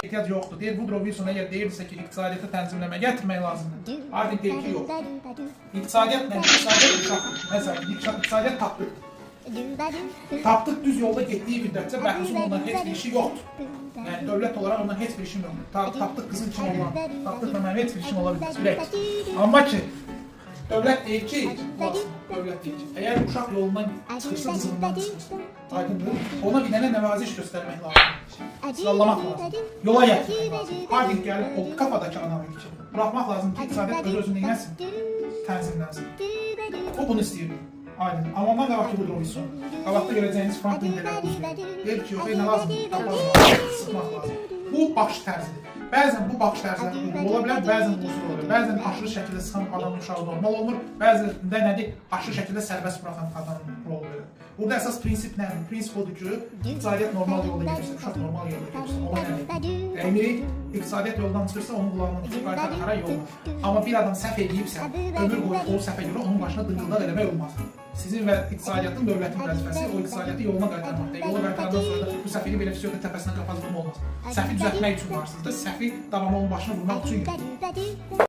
ehtiyac yoxdur. Deyir, Woodrow Wilson əgər deyirsə ki, iqtisadiyyatı tənzimləmə gətirmək lazımdır. Harding deyir ki, yox. İqtisadiyyat nə? İqtisadiyyat uşaqdır. Məsələn, iqtisadiyyat tapdıq. Tapdıq düz yolda getdiyi müddətcə bəxusun ondan heç bir işi yoxdur. Yəni, dövlət olaraq ondan heç bir işim yoxdur. Tapdıq qızın için olan, tapdıqla mənim heç bir işim ola bilməz. Bilək. Amma ki, dövlət deyir ki, dövlət deyir ki, əgər uşaq yolundan çıxırsa, qızından çıxırsa, aydındır, ona bir dənə nəvaziş göstərmək lazımdır. Sırallamaq lazım. Yola gətirmək lazım. Harding gəlib o kafadakı analitik ki, bıraxmaq lazım ki, iqtisadiyyat öz-özünü neyləsin? Tənzimlənsin. O bunu istəyir. Aydın. Amma ondan qabaqki Woodrow Wilson, qabaqda görəcəyiniz Franklin Delano deyir ki, yox, nə lazımdır? Sıxmaq lazım. Bu baxış tərzidir. Bəzən bu baxış tərzləri uyğun ola bilər, bəzən uğursuz ola bilər. Bəzən aşırı şəkildə sıxan adamın uşağı normal olmur, bəzən də nədir? Aşırı şəkildə sərbəst buraxan adamın rol verir. Burada əsas prinsip nədir? Prinsip odur ki, iqtisadiyyat normal yolda gedirsə, uşaq normal yolda gedirsə, ona nədir? Dəymiri, iqtisadiyyat yoldan çıxırsa, onun qulağından tutub qaytar yollar. Amma bir adam səhv edibsə, ömür boyu o səhvə görə onun başına dırgıldaq eləmək olmaz. Sizin və iqtisadiyyatın, dövlətin vəzifəsi o iqtisadiyyatı yoluna qaytarmaqdır. Yola qaytarandan sonra da bu səhvini belə fiziyoda təpəsinə qapazlığım olmaz. Səhvi düzəltmək üçün varsınız da, səhvi davamlı onun başına vurmaq üçün yox.